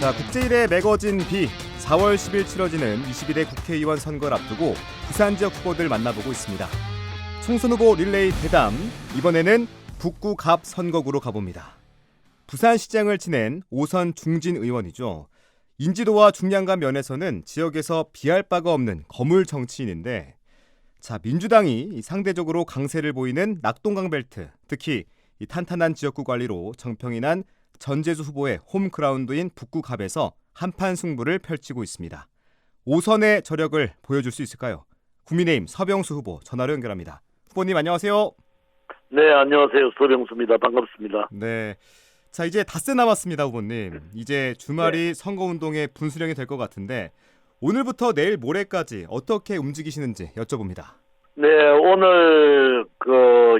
자, 국제일에 매거진 비 4월 10일 치러지는 21대 국회의원 선거를 앞두고 부산 지역 후보들 만나보고 있습니다. 총선 후보 릴레이 대담, 이번에는 북구 갑 선거구로 가봅니다. 부산시장을 지낸 오선 중진 의원이죠. 인지도와 중량감 면에서는 지역에서 비할 바가 없는 거물 정치인인데, 자, 민주당이 상대적으로 강세를 보이는 낙동강 벨트, 특히 이 탄탄한 지역구 관리로 정평이 난 전재수 후보의 홈그라운드인 북구 갑에서 한판 승부를 펼치고 있습니다. 5선의 저력을 보여줄 수 있을까요? 국민의힘 서병수 후보 전화로 연결합니다. 후보님 안녕하세요. 네, 안녕하세요. 서병수입니다. 반갑습니다. 네, 자, 이제 닷새 남았습니다, 후보님. 이제 주말이 선거운동의 분수령이 될 것 같은데 오늘부터 내일 모레까지 어떻게 움직이시는지 여쭤봅니다. 네, 오늘 그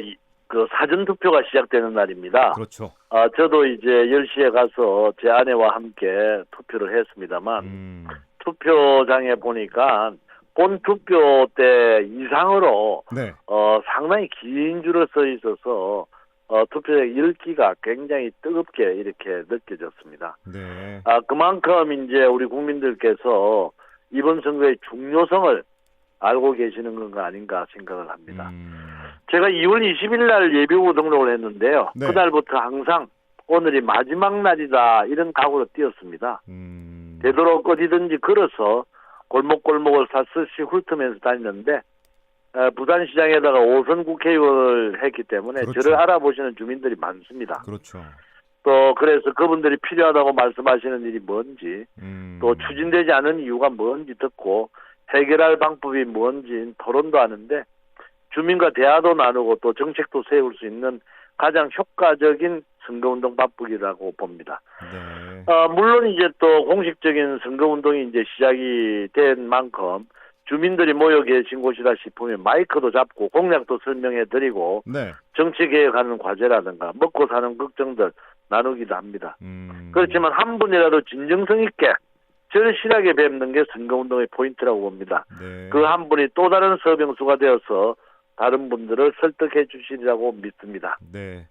사전 투표가 시작되는 날입니다. 그렇죠. 저도 이제 10시에 가서 제 아내와 함께 투표를 했습니다만 투표장에 보니까 본 투표 때 이상으로 네. 상당히 긴 줄을 서 있어서 투표장 열기가 굉장히 뜨겁게 이렇게 느껴졌습니다. 네. 그만큼 이제 우리 국민들께서 이번 선거의 중요성을 알고 계시는 건가 아닌가 생각을 합니다. 제가 2월 20일 날 예비후보 등록을 했는데요. 네. 그날부터 항상 오늘이 마지막 날이다 이런 각오로 뛰었습니다. 되도록 어디든지 걸어서 골목골목을 샅샅이 훑으면서 다니는데 부산시장에다가 5선 국회의원을 했기 때문에 그렇죠. 저를 알아보시는 주민들이 많습니다. 그렇죠. 또 그래서 그분들이 필요하다고 말씀하시는 일이 뭔지 또 추진되지 않은 이유가 뭔지 듣고 해결할 방법이 뭔지 토론도 하는데 주민과 대화도 나누고 또 정책도 세울 수 있는 가장 효과적인 선거운동 바쁘기라고 봅니다. 네. 물론 이제 또 공식적인 선거운동이 이제 시작이 된 만큼 주민들이 모여 계신 곳이다 싶으면 마이크도 잡고 공약도 설명해 드리고 네. 정치개혁하는 과제라든가 먹고 사는 걱정들 나누기도 합니다. 그렇지만 한 분이라도 진정성 있게 절실하게 뵙는 게 선거운동의 포인트라고 봅니다. 네. 그 한 분이 또 다른 서병수가 되어서 다른 분들을 설득해 주시리라고 믿습니다. 네.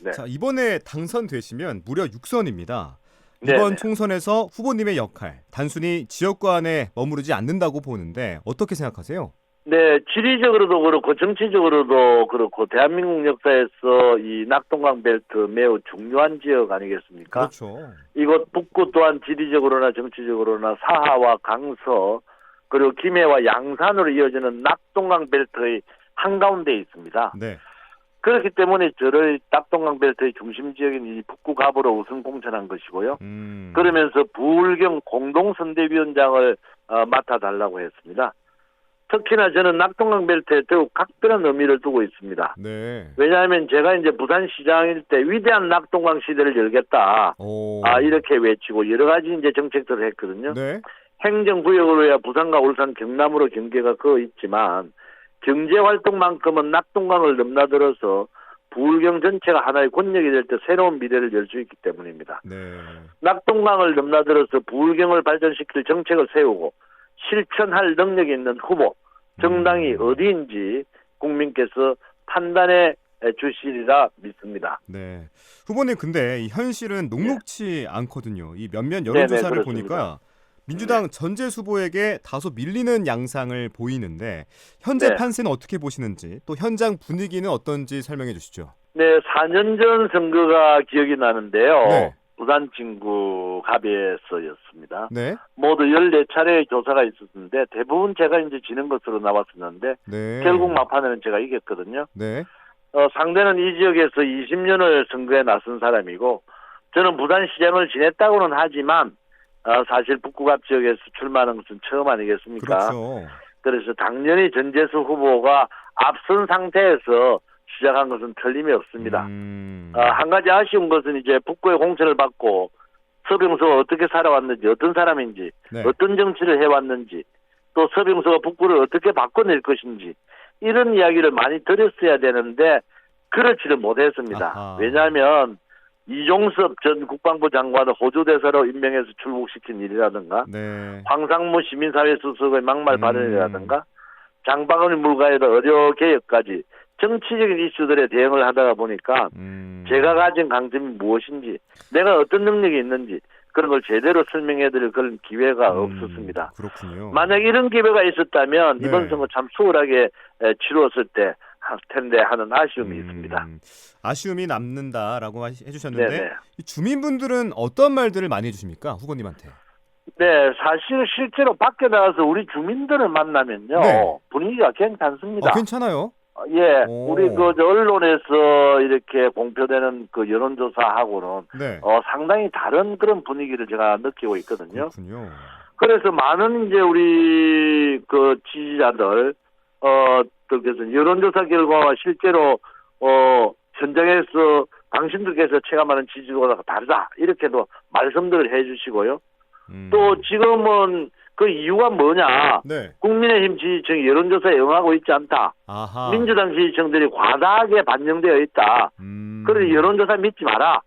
네. 자, 이번에 당선되시면 무려 6선입니다. 네네. 이번 총선에서 후보님의 역할, 단순히 지역구 안에 머무르지 않는다고 보는데 어떻게 생각하세요? 네, 지리적으로도 그렇고 정치적으로도 그렇고 대한민국 역사에서 이 낙동강 벨트 매우 중요한 지역 아니겠습니까? 그렇죠. 이곳 북구 또한 지리적으로나 정치적으로나 사하와 강서 그리고 김해와 양산으로 이어지는 낙동강 벨트의 한가운데에 있습니다. 네. 그렇기 때문에 저를 낙동강 벨트의 중심 지역인 이 북구 갑으로 우선 공천한 것이고요. 그러면서 부울경 공동선대위원장을 맡아달라고 했습니다. 특히나 저는 낙동강 벨트에 더욱 각별한 의미를 두고 있습니다. 네. 왜냐하면 제가 이제 부산시장일 때 위대한 낙동강 시대를 열겠다. 오. 이렇게 외치고 여러 가지 이제 정책들을 했거든요. 네. 행정구역으로야 부산과 울산, 경남으로 경계가 그어 있지만 경제활동만큼은 낙동강을 넘나들어서 부울경 전체가 하나의 권역이 될 때 새로운 미래를 열 수 있기 때문입니다. 네. 낙동강을 넘나들어서 부울경을 발전시킬 정책을 세우고 실천할 능력이 있는 후보, 정당이 어디인지 국민께서 판단해 주시리라 믿습니다. 네. 후보님, 근데 이 현실은 녹록치 않거든요. 이 몇몇 여론조사를 네네, 보니까 민주당 전재수 후보에게 다소 밀리는 양상을 보이는데 현재 네. 판세는 어떻게 보시는지, 또 현장 분위기는 어떤지 설명해 주시죠. 네, 4년 전 선거가 기억이 나는데요. 네. 부산 진구 갑에서였습니다. 네. 모두 14차례의 조사가 있었는데 대부분 제가 이제 지는 것으로 나왔었는데 네. 결국 막판에는 제가 이겼거든요. 네. 상대는 이 지역에서 20년을 선거에 나선 사람이고 저는 부산시장을 지냈다고는 하지만 사실 북구갑 지역에서 출마하는 것은 처음 아니겠습니까? 그렇죠. 그래서 당연히 전재수 후보가 앞선 상태에서 시작한 것은 틀림이 없습니다. 한 가지 아쉬운 것은 이제 북구의 공천을 받고 서병수가 어떻게 살아왔는지, 어떤 사람인지, 네. 어떤 정치를 해왔는지, 또 서병수가 북구를 어떻게 바꿔낼 것인지 이런 이야기를 많이 드렸어야 되는데 그렇지를 못했습니다. 아하. 왜냐하면 이종섭 전 국방부 장관을 호주 대사로 임명해서 출국시킨 일이라든가 네. 황상무 시민사회 수석의 막말 발언이라든가 장박은의 물가에다 의료 개혁까지 정치적인 이슈들에 대응을 하다가 보니까 제가 가진 강점이 무엇인지, 내가 어떤 능력이 있는지 그런 걸 제대로 설명해드릴 그런 기회가 없었습니다. 그렇군요. 만약 이런 기회가 있었다면 네. 이번 선거 참 수월하게 치루었을 때 텐데 하는 아쉬움이 있습니다. 아쉬움이 남는다라고 해주셨는데 네네. 이 주민분들은 어떤 말들을 많이 해주십니까? 후보님한테. 네, 사실 실제로 밖에 나가서 우리 주민들을 만나면요, 네. 분위기가 괜찮습니다. 괜찮아요. 예, 오. 우리 언론에서 이렇게 공표되는 그 여론조사하고는 네. 상당히 다른 그런 분위기를 제가 느끼고 있거든요. 그렇군요. 그래서 많은 이제 우리 그 지지자들 들께서 여론조사 결과와 실제로 현장에서 당신들께서 체감하는 지지도가 다르다 이렇게도 말씀들을 해주시고요. 또 지금은 그 이유가 뭐냐? 네. 국민의힘 지지층이 여론조사에 응하고 있지 않다. 아하. 민주당 지지층들이 과다하게 반영되어 있다. 그래서 여론조사 믿지 마라.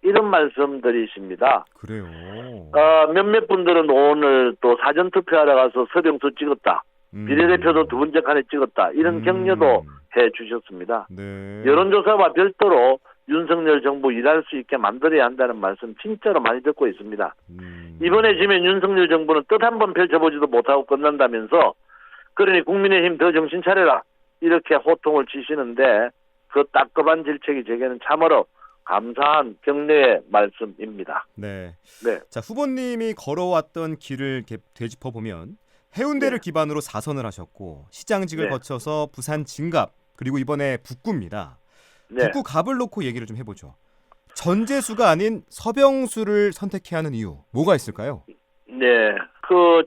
이런 말씀들이십니다. 그래요. 몇몇 분들은 오늘 또 사전투표하러 가서 서병수 찍었다. 비례대표도 두 번째 칸에 찍었다. 이런 격려도 해 주셨습니다. 네. 여론조사와 별도로 윤석열 정부 일할 수 있게 만들어야 한다는 말씀 진짜로 많이 듣고 있습니다. 이번에 지면 윤석열 정부는 뜻 한 번 펼쳐보지도 못하고 끝난다면서 그러니 국민의힘 더 정신 차려라 이렇게 호통을 치시는데 그 따끔한 질책이 제게는 참으로 감사한 격려의 말씀입니다. 네. 네. 자, 후보님이 걸어왔던 길을 이렇게 되짚어 보면 해운대를 기반으로 4선을 하셨고 시장직을 네. 거쳐서 부산 진갑 그리고 이번에 북구입니다. 네. 북구 갑을 놓고 얘기를 좀 해보죠. 전재수가 아닌 서병수를 선택해야 하는 이유 뭐가 있을까요? 네.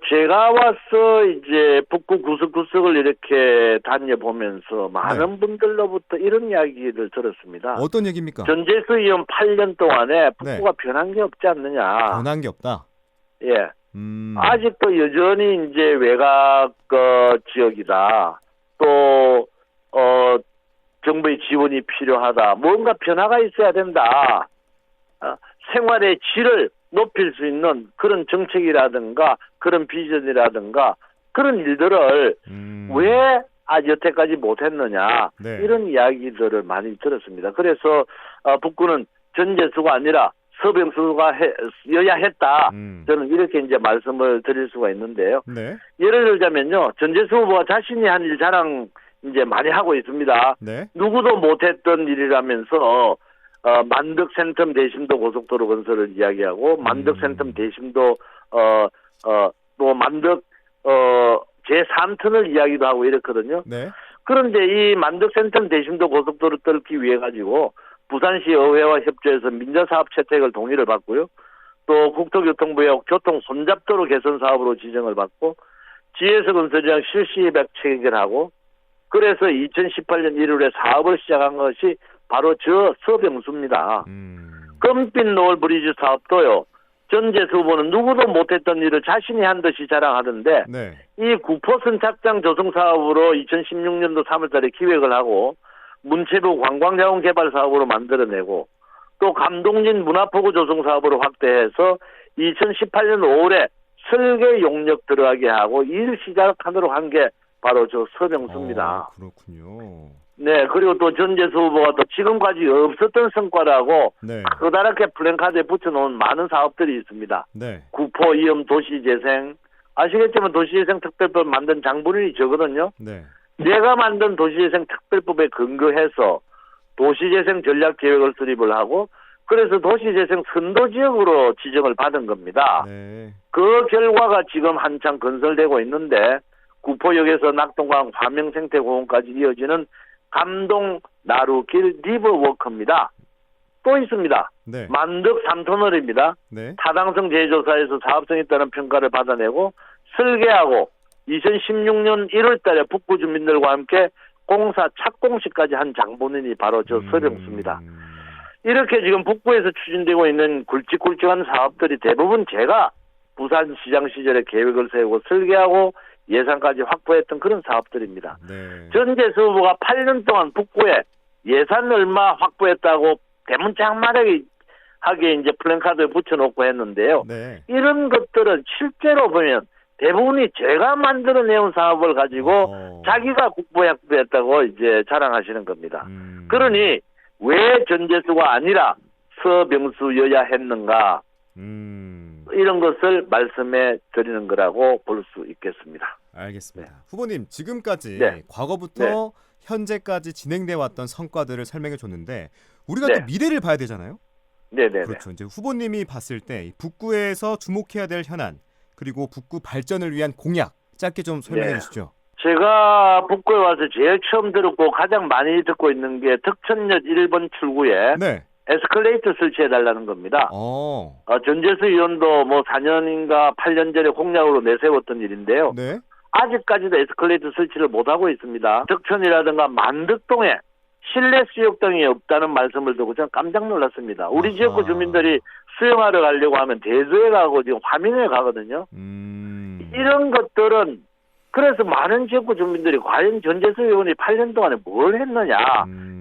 제가 와서 이제 북구 구석구석을 이렇게 다녀보면서 많은 분들로부터 이런 이야기를 들었습니다. 어떤 얘기입니까? 전재수 의원 8년 동안에 북구가 변한 게 없지 않느냐. 변한 게 없다. 예. 아직도 여전히 이제 외곽 지역이다. 또 정부의 지원이 필요하다. 뭔가 변화가 있어야 된다. 생활의 질을 높일 수 있는 그런 정책이라든가 그런 비전이라든가 그런 일들을 왜 여태까지 못했느냐. 네. 이런 이야기들을 많이 들었습니다. 그래서 북구는 전재수가 아니라 서병수가 여야 했다. 저는 이렇게 이제 말씀을 드릴 수가 있는데요. 네. 예를 들자면요. 전재수 후보가 자신이 한 일 자랑 이제 많이 하고 있습니다. 네. 누구도 못했던 일이라면서 만덕 센텀 대심도 고속도로 건설을 이야기하고 만덕 센텀 대심도 또 만덕 제3터널 이야기도 하고 이랬거든요. 네. 그런데 이 만덕 센텀 대심도 고속도로 뚫기 위해 가지고 부산시 의회와 협조해서 민자사업 채택을 동의를 받고요. 또 국토교통부의 교통 손잡도로 개선 사업으로 지정을 받고 지혜서 건설이랑 실시 예약 체결하고 그래서 2018년 1월에 사업을 시작한 것이 바로 저 서병수입니다. 금빛 노을 브리지 사업도요. 전재수 후보는 누구도 못했던 일을 자신이 한 듯이 자랑하던데 네. 이 구포 선착장 조성 사업으로 2016년도 3월달에 기획을 하고 문체부 관광자원 개발 사업으로 만들어내고 또 감동진 문화포구 조성 사업으로 확대해서 2018년 5월에 설계 용역 들어가게 하고 일 시작하도록 한 게 바로 저 서병수입니다. 그렇군요. 네, 그리고 또 전재수 후보가 또 지금까지 없었던 성과라고 네. 커다랗게 플랜카드에 붙여놓은 많은 사업들이 있습니다. 네. 구포 이음 도시재생 아시겠지만 도시재생 특별법 만든 장본인이 저거든요. 네. 내가 만든 도시재생 특별법에 근거해서 도시재생 전략 계획을 수립을 하고 그래서 도시재생 선도지역으로 지정을 받은 겁니다. 네. 그 결과가 지금 한창 건설되고 있는데 구포역에서 낙동강 화명생태공원까지 이어지는 감동 나루길 리버워크입니다. 또 있습니다. 네. 만덕 3터널입니다. 네. 타당성 재조사에서 사업성이 있다는 평가를 받아내고 설계하고 2016년 1월 달에 북구 주민들과 함께 공사 착공식까지 한 장본인이 바로 저 서병수입니다. 이렇게 지금 북구에서 추진되고 있는 굵직굵직한 사업들이 대부분 제가 부산시장 시절에 계획을 세우고 설계하고 예산까지 확보했던 그런 사업들입니다. 네. 전재수 후보가 8년 동안 북구에 예산 얼마 확보했다고 대문짝만하게 이제 플랜카드에 붙여놓고 했는데요. 네. 이런 것들은 실제로 보면 대부분이 제가 만들어내온 사업을 가지고 자기가 국부에 확보했다고 이제 자랑하시는 겁니다. 그러니 왜 전재수가 아니라 서병수여야 했는가 이런 것을 말씀해 드리는 거라고 볼 수 있겠습니다. 알겠습니다. 후보님 지금까지 네. 과거부터 네. 현재까지 진행돼 왔던 성과들을 설명해 줬는데 우리가 네. 또 미래를 봐야 되잖아요. 네네네. 그렇죠. 이제 후보님이 봤을 때 북구에서 주목해야 될 현안 그리고 북구 발전을 위한 공약 짧게 좀 설명해 네. 주시죠. 제가 북구에 와서 제일 처음 들었고 가장 많이 듣고 있는 게 덕천역 1번 출구에 네. 에스컬레이터 설치해달라는 겁니다. 전재수 의원도 뭐 4년인가 8년 전에 공약으로 내세웠던 일인데요. 네. 아직까지도 에스컬레이터 설치를 못하고 있습니다. 덕천이라든가 만덕동에 실내 수욕장이 없다는 말씀을 듣고 저는 깜짝 놀랐습니다. 우리 지역구 주민들이 수영하러 가려고 하면 대저에 가고 지금 화민에 가거든요. 이런 것들은 그래서 많은 지역구 주민들이 과연 전재수 의원이 8년 동안에 뭘 했느냐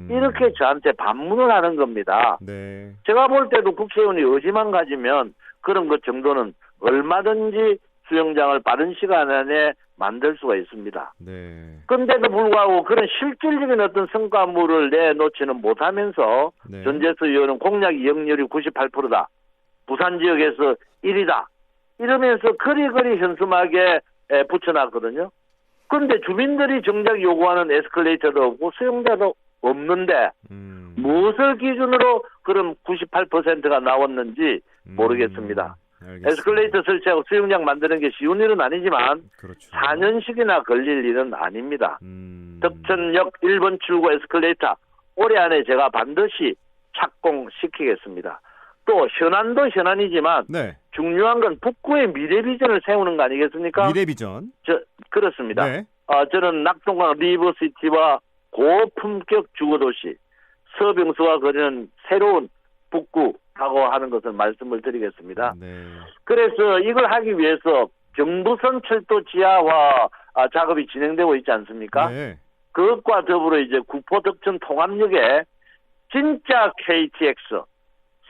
이렇게 저한테 반문을 하는 겁니다. 네. 제가 볼 때도 국회의원이 의지만 가지면 그런 것 정도는 얼마든지 수영장을 빠른 시간 안에 만들 수가 있습니다. 네. 그런데도 불구하고 그런 실질적인 어떤 성과물을 내놓지는 못하면서 네. 전재수 의원은 공약 이행률이 98%다. 부산 지역에서 1위다. 이러면서 그리그리 현수막에 붙여놨거든요. 그런데 주민들이 정작 요구하는 에스컬레이터도 없고 수영장도 없는데 무엇을 기준으로 그럼 98%가 나왔는지 모르겠습니다. 알겠습니다. 에스컬레이터 설치하고 수영장 만드는 게 쉬운 일은 아니지만 그렇죠. 4년씩이나 걸릴 일은 아닙니다. 덕천역 1번 출구 에스컬레이터 올해 안에 제가 반드시 착공시키겠습니다. 또 현안도 현안이지만 네. 중요한 건 북구의 미래 비전을 세우는 거 아니겠습니까? 미래 비전. 그렇습니다. 네. 저는 낙동강 리버시티와 고품격 주거도시 서병수가 그리는 새로운 북구라고 하는 것을 말씀을 드리겠습니다. 네. 그래서 이걸 하기 위해서 경부선 철도 지하화 작업이 진행되고 있지 않습니까? 네. 그것과 더불어 이제 구포 덕천 통합역에 진짜 KTX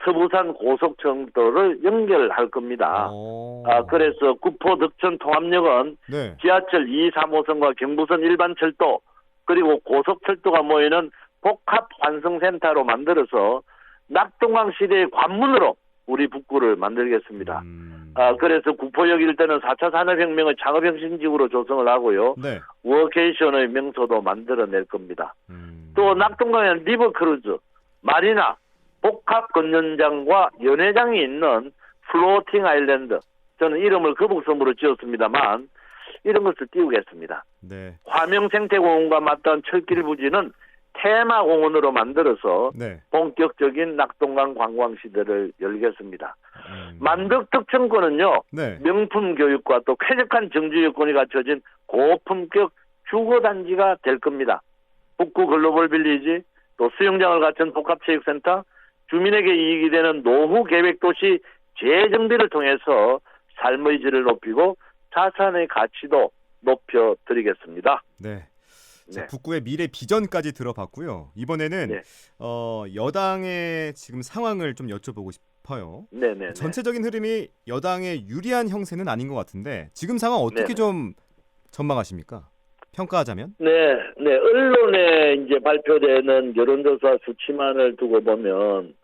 서부산 고속철도를 연결할 겁니다. 그래서 구포 덕천 통합역은 네. 지하철 2, 3호선과 경부선 일반철도 그리고 고속철도가 모이는 복합 환승센터로 만들어서 낙동강 시대의 관문으로 우리 북구를 만들겠습니다. 그래서 구포역 일대는 4차 산업혁명의 창업혁신지구로 조성을 하고요. 네. 워케이션의 명소도 만들어낼 겁니다. 또 낙동강에는 리버크루즈, 마리나, 복합 건전장과 연회장이 있는 플로팅 아일랜드. 저는 이름을 거북섬으로 지었습니다만 이런 것을 띄우겠습니다. 네. 화명생태공원과 맞닿은 철길 부지는 테마공원으로 만들어서 네. 본격적인 낙동강 관광시대를 열겠습니다. 만덕 덕천권은요. 네. 명품 교육과 또 쾌적한 정주 여건이 갖춰진 고품격 주거단지가 될 겁니다. 북구 글로벌 빌리지, 또 수영장을 갖춘 복합체육센터, 주민에게 이익이 되는 노후 계획도시 재정비를 통해서 삶의 질을 높이고 자산의 가치도 높여드리겠습니다. 네. 자, 네. 북구의 미래 비전까지 들어봤고요. 이번에는 네. 여당의 지금 상황을 좀 여쭤보고 싶어요. 네네. 전체적인 흐름이 여당의 유리한 형세는 아닌 것 같은데 지금 상황 어떻게 네네. 좀 전망하십니까? 평가하자면? 네. 언론에 이제 발표되는 여론조사 수치만을 두고 보면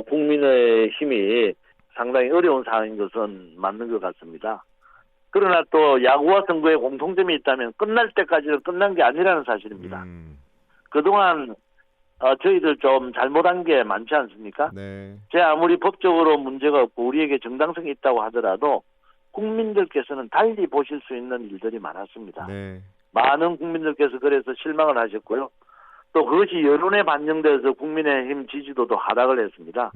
국민의 힘이 상당히 어려운 상황인 것은 맞는 것 같습니다. 그러나 또 야구와 선거에 공통점이 있다면 끝날 때까지는 끝난 게 아니라는 사실입니다. 그동안 저희들 좀 잘못한 게 많지 않습니까? 네. 아무리 법적으로 문제가 없고 우리에게 정당성이 있다고 하더라도 국민들께서는 달리 보실 수 있는 일들이 많았습니다. 네. 많은 국민들께서 그래서 실망을 하셨고요. 또 그것이 여론에 반영돼서 국민의힘 지지도도 하락을 했습니다.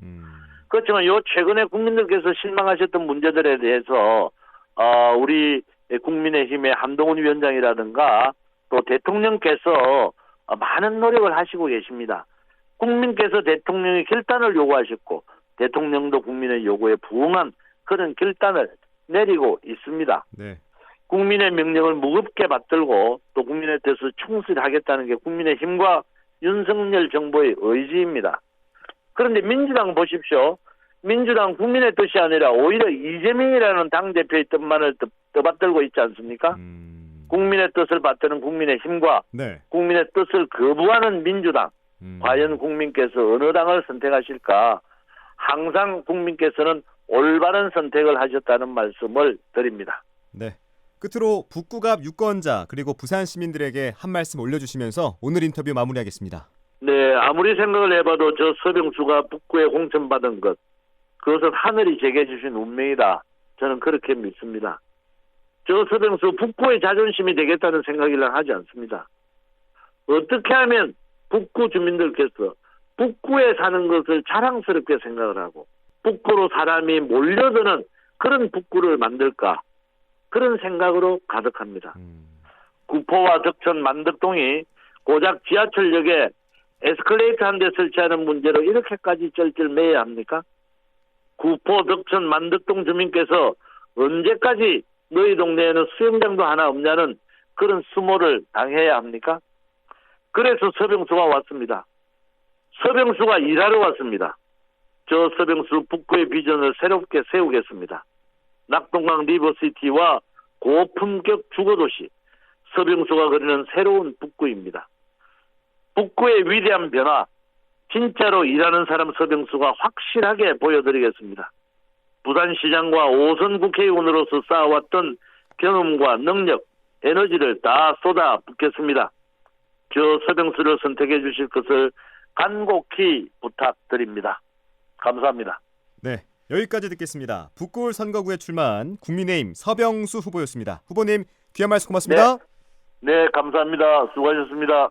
그렇지만 최근에 국민들께서 실망하셨던 문제들에 대해서 우리 국민의힘의 한동훈 위원장이라든가 또 대통령께서 많은 노력을 하시고 계십니다. 국민께서 대통령의 결단을 요구하셨고 대통령도 국민의 요구에 부응한 그런 결단을 내리고 있습니다. 네. 국민의 명령을 무겁게 받들고 또 국민의 뜻을 충실히 하겠다는 게 국민의힘과 윤석열 정부의 의지입니다. 그런데 민주당 보십시오. 민주당 국민의 뜻이 아니라 오히려 이재명이라는 당대표의 뜻만을 떠받들고 있지 않습니까? 국민의 뜻을 받드는 국민의힘과 네. 국민의 뜻을 거부하는 민주당 과연 국민께서 어느 당을 선택하실까? 항상 국민께서는 올바른 선택을 하셨다는 말씀을 드립니다. 네. 끝으로 북구갑 유권자 그리고 부산 시민들에게 한 말씀 올려주시면서 오늘 인터뷰 마무리하겠습니다. 네, 아무리 생각을 해봐도 저 서병수가 북구에 공천받은 것, 그것은 하늘이 제게 주신 운명이다. 저는 그렇게 믿습니다. 저 서병수 북구의 자존심이 되겠다는 생각을 하지 않습니다. 어떻게 하면 북구 주민들께서 북구에 사는 것을 자랑스럽게 생각을 하고 북구로 사람이 몰려드는 그런 북구를 만들까? 그런 생각으로 가득합니다. 구포와 덕천 만덕동이 고작 지하철역에 에스컬레이터 한 대 설치하는 문제로 이렇게까지 쩔쩔매야 합니까? 구포, 덕천, 만덕동 주민께서 언제까지 너희 동네에는 수영장도 하나 없냐는 그런 수모를 당해야 합니까? 그래서 서병수가 왔습니다. 서병수가 일하러 왔습니다. 저 서병수 북구의 비전을 새롭게 세우겠습니다. 낙동강 리버시티와 고품격 주거도시, 서병수가 그리는 새로운 북구입니다. 북구의 위대한 변화, 진짜로 일하는 사람 서병수가 확실하게 보여드리겠습니다. 부산시장과 5선 국회의원으로서 쌓아왔던 경험과 능력, 에너지를 다 쏟아붓겠습니다. 저 서병수를 선택해 주실 것을 간곡히 부탁드립니다. 감사합니다. 네, 여기까지 듣겠습니다. 북구울 선거구에 출마한 국민의힘 서병수 후보였습니다. 후보님 귀한 말씀 고맙습니다. 네, 감사합니다. 수고하셨습니다.